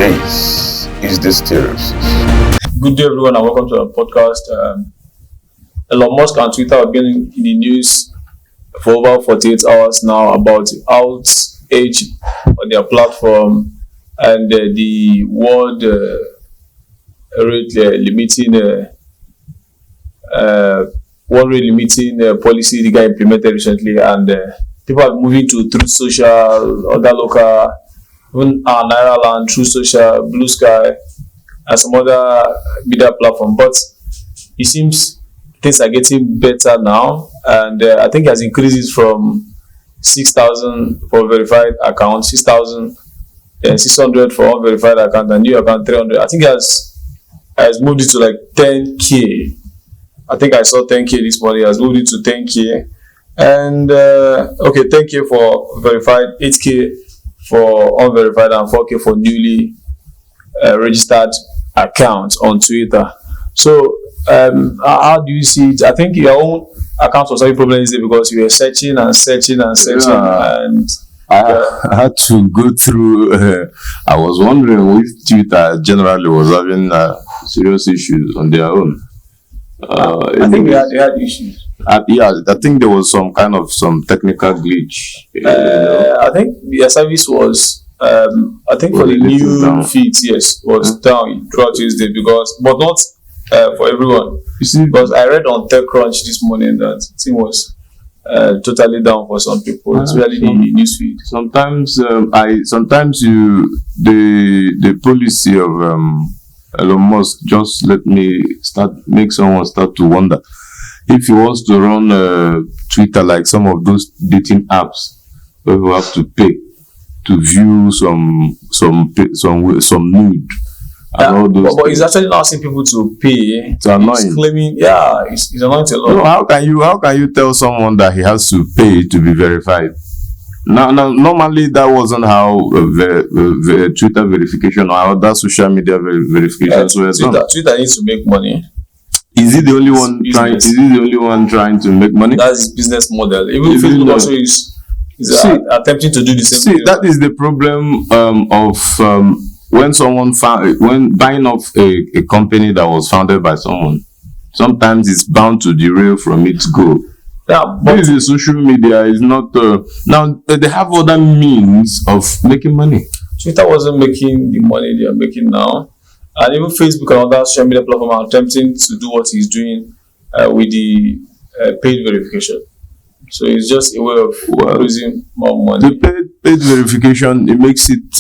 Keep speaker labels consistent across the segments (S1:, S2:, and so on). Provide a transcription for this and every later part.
S1: This is the Stereosis.
S2: Good day, everyone, and welcome to our podcast. Elon Musk and Twitter have been in the news for over 48 hours now about the outage on their platform and the world rate limiting policy the guy implemented recently, and people are moving to Truth Social, other local, even Naira Land, True Social, Blue Sky, and some other media platform. But it seems things are getting better now, and I think it has increased from 6,000 for verified account, 6,600 for unverified account, and new account 300. I think it has moved it to like 10k. I think I saw 10k this morning. It has moved it to 10k, and 10k for verified, 8k for unverified, and 4k for newly registered accounts on Twitter. So how do you see it? I think your own account was having problems because you were searching and searching and searching, and
S1: I had to go through. I was wondering if Twitter generally was having serious issues on their own.
S2: I think they had issues.
S1: I think there was some technical glitch.
S2: I think their service was, I think for the new feeds, yes, was down throughout Tuesday but not for everyone.
S1: You see,
S2: because I read on TechCrunch this morning that the thing was totally down for some people, especially the news feed.
S1: Sometimes the policy of Elon Musk just make someone start to wonder if he wants to run Twitter like some of those dating apps where you have to pay to view some nude.
S2: But he's actually not asking people to pay.
S1: It's annoying.
S2: He's claiming, he's annoying a lot.
S1: No, how can you tell someone that he has to pay to be verified? Now, normally that wasn't how Twitter verification or other social media verifications were done.
S2: Twitter needs to make money.
S1: Is he the only one trying? Is he the only one trying to make money?
S2: That's his business model. Even Facebook also is attempting to do the same thing.
S1: That is the problem of when buying off a company that was founded by someone. Sometimes it's bound to derail from its goal.
S2: Yeah, but
S1: this is social media is not now they have other means of making money.
S2: Twitter wasn't making the money they are making now, and even Facebook and other social media platforms are attempting to do what he's doing with the paid verification. So it's just a way of losing more money.
S1: The paid verification, it makes it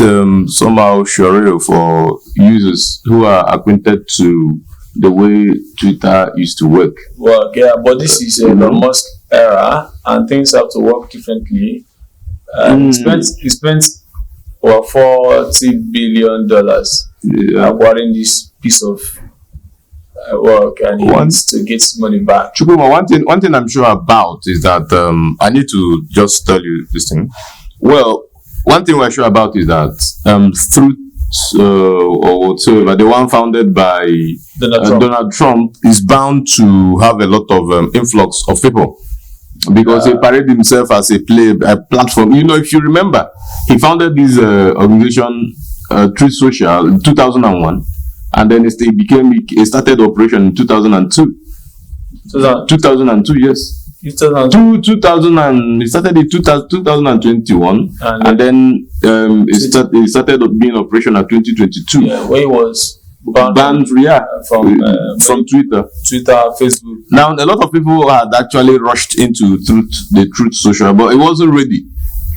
S1: somehow surreal for users who are acquainted to the way Twitter used to work.
S2: Well, yeah, but this is Elon Musk era, and things have to work differently. He spent over $40 billion acquiring this piece of work, and he wants to get his money back.
S1: Chukuma, one thing I'm sure about is that I need to just tell you this thing. Well, one thing we're sure about is that through or whatsoever, the one founded by Donald Trump is bound to have a lot of influx of people because he paraded himself as a platform. You know, if you remember, he founded this organization, Truth Social, in 2001, and then it started operation in 2002. 2002, yes. 2000 it started in 2021, and then it started being operational 2022.
S2: Yeah, where it was
S1: banned from Twitter,
S2: Facebook.
S1: Now a lot of people had actually rushed into the Truth Social, but it wasn't ready.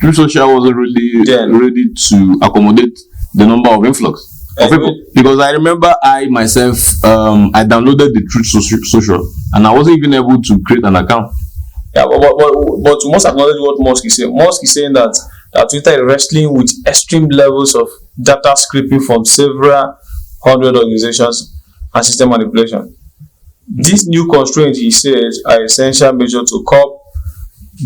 S1: Truth Social wasn't really ready to accommodate the number of influx of people, because I remember I myself I downloaded the Truth Social and I wasn't even able to create an account.
S2: Yeah, but we must acknowledge what Musk is saying. Musk is saying that Twitter is wrestling with extreme levels of data scraping from several hundred organizations and system manipulation. These new constraints, he says, are essential measures to curb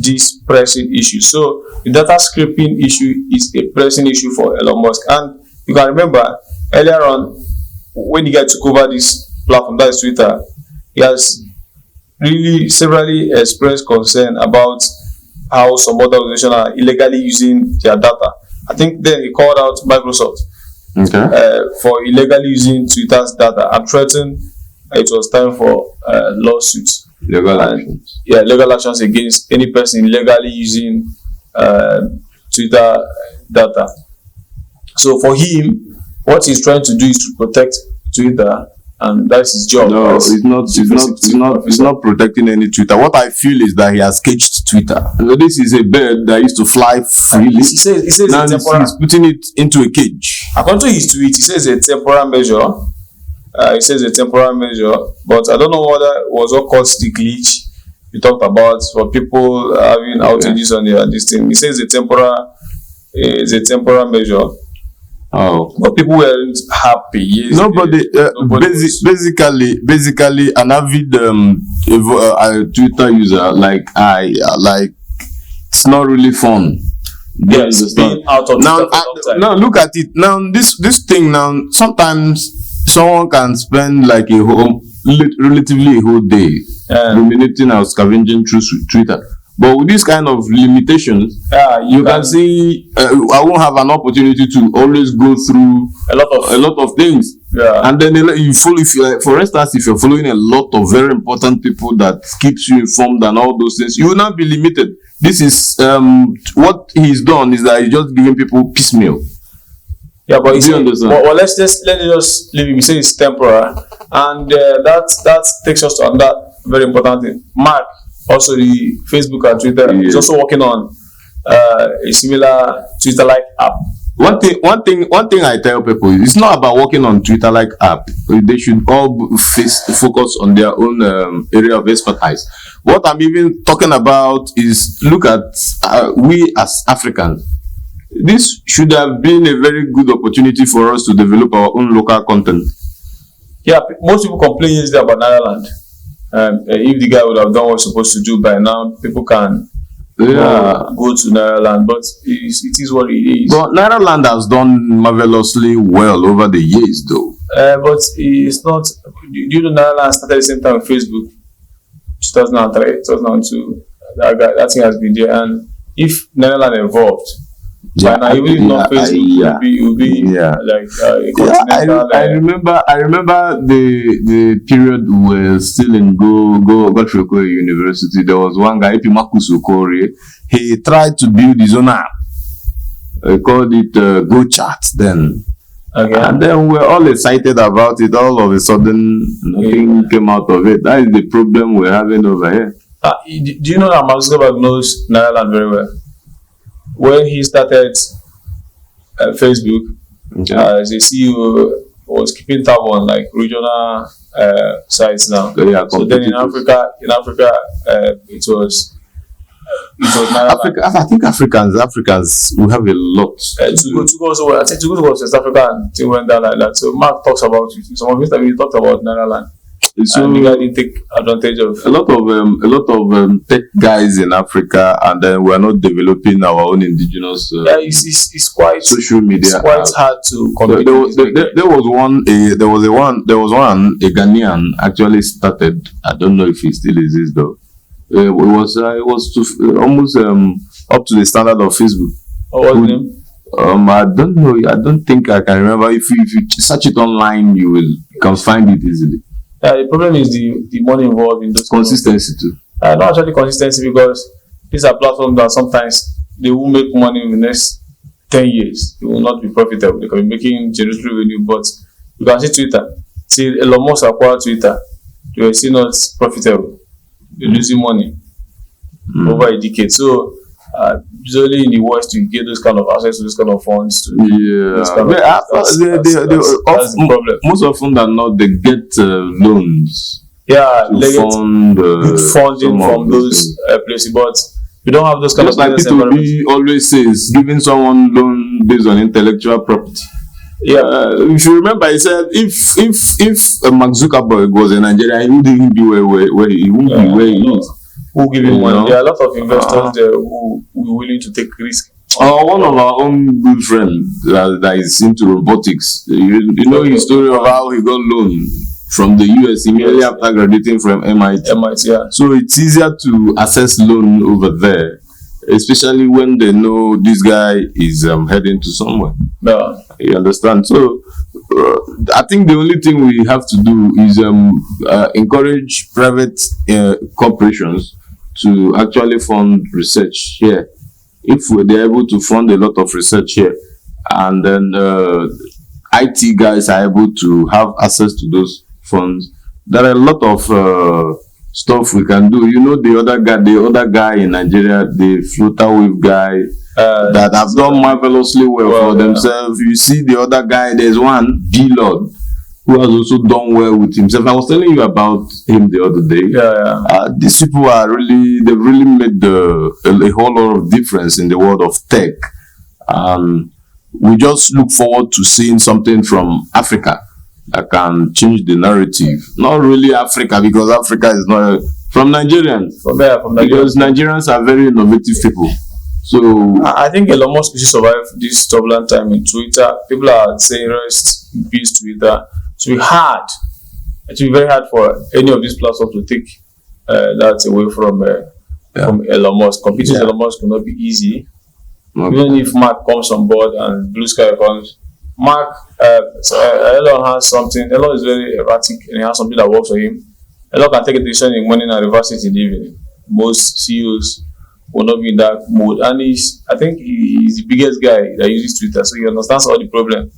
S2: this pressing issue. So the data scraping issue is a pressing issue for Elon Musk. And you can remember earlier on when he took over this platform, that is Twitter, he has really severally expressed concern about how some other organizations are illegally using their data. I think then he called out Microsoft
S1: Okay.
S2: For illegally using Twitter's data and threatened it was time for lawsuits.
S1: Legal actions.
S2: Yeah, legal actions against any person illegally using Twitter data. So for him, what he's trying to do is to protect Twitter, and that's his job.
S1: No, it's not protecting any Twitter. What I feel is that he has caged Twitter. So this is a bird that used to fly freely.
S2: He says
S1: now he's putting it into a cage.
S2: According to his tweet, he says a temporary measure. But I don't know whether it was what caused the glitch you talked about for people having outages on this thing. He says it's a temporary measure.
S1: Oh,
S2: but people weren't happy. Yes,
S1: nobody. Basically, an avid Twitter user like it's not really fun.
S2: Yes, being out of
S1: now. Now look at it. Now this thing now. Sometimes someone can spend like relatively a whole day ruminating or scavenging through Twitter. But with this kind of limitations, you can see I won't have an opportunity to always go through a lot of things.
S2: Yeah.
S1: And then you follow, for instance, if you're following a lot of very important people that keeps you informed and all those things, you will not be limited. This is what he's done is that he's just giving people piecemeal.
S2: Yeah, but well, let's just leave it. We say it's temporary, and that takes us to another very important thing. Mark, also the Facebook and Twitter, is also working on a similar Twitter-like app.
S1: One thing I tell people is it's not about working on Twitter-like app. They should all focus on their own area of expertise. What I'm even talking about is look at we as Africans. This should have been a very good opportunity for us to develop our own local content.
S2: Yeah, most people complain yesterday about Ireland. If the guy would have done what he's supposed to do by now, people can go to Ireland. But it is what it is.
S1: But Ireland has done marvelously well over the years, though.
S2: But it's not. You know, Ireland started at the same time with Facebook, 2003, 2002. That thing has been there. And if Ireland evolved, I remember
S1: the period we were still in Godfrey Okoye University. There was one guy, Epimakus Okore. He tried to build his own app. He called it Go Chat then.
S2: Okay.
S1: And then we're all excited about it. All of a sudden, nothing came out of it. That is the problem we're having over here.
S2: Do you know that Mark Zuckerberg knows Ireland very well? When he started Facebook, as a CEO, was keeping tab on like regional sites now. So then in Africa, it was
S1: Africa. I think Africans will have a lot.
S2: To go to West Africa and things went down like that. So Mark talks about it. Some of his time he talked about Ireland. So and the guy didn't take advantage of
S1: a lot of tech guys in Africa, and then we're not developing our own indigenous.
S2: It's quite
S1: social media.
S2: It's quite hard to compete.
S1: There was one a Ghanaian actually started. I don't know if he still exists though. It was almost up to the standard of Facebook.
S2: What was his name?
S1: I don't know. I don't think I can remember. If you search it online, you can find it easily.
S2: The problem is the money involved in those
S1: consistency too.
S2: Not actually consistency, because these are platforms that sometimes they will make money in the next 10 years. They will not be profitable. They can be making generous revenue, but you can see Twitter. See Elon Musk acquired Twitter. They were still not profitable. They're losing money over a decade. So usually in the West you get those kind of access to those kind of funds.
S1: That's the problem. Most often than not, they get loans.
S2: Yeah,
S1: they
S2: get good funding from those places, but we don't have those kind of
S1: like P2B always says, giving someone loan based on intellectual property.
S2: Yeah,
S1: if you remember, he said if Mark Zuckerberg was in Nigeria, he wouldn't be where he is.
S2: Who give him money? There are a lot of investors there who are willing to take risk.
S1: One of our own good friends that is into robotics. You know his story of how he got loan from the US immediately after graduating from MIT.
S2: Yeah.
S1: So it's easier to access loan over there especially when they know this guy is heading to somewhere.
S2: Yeah.
S1: You understand? So I think the only thing we have to do is encourage private corporations to actually fund research here. If they're able to fund a lot of research here, and then IT guys are able to have access to those funds, there are a lot of stuff we can do. You know, the other guy in Nigeria, the floater wave guy, that have done marvelously well for themselves. You see the other guy, there's one D Lord who has also done well with himself. I was telling you about him the other day. These people are really, they've really made a whole lot of difference in the world of tech. We just look forward to seeing something from Africa that can change the narrative. Not really Africa, because Africa is not from Nigerians.
S2: From Nigeria.
S1: Because Nigerians are very innovative people. So
S2: I think Elon Musk should survive this turbulent time in Twitter. People are saying rest in peace Twitter. It will be hard. It will be very hard for any of these platforms to take that away from Elon Musk. Competing with Elon Musk will not be easy. Okay. Even if Mark comes on board and Blue Sky comes, Elon has something. Elon is very erratic and he has something that works for him. Elon can take a decision in the morning and reverse it in the evening. Most CEOs will not be in that mode, and I think he's the biggest guy that uses Twitter, so he understands all the problem.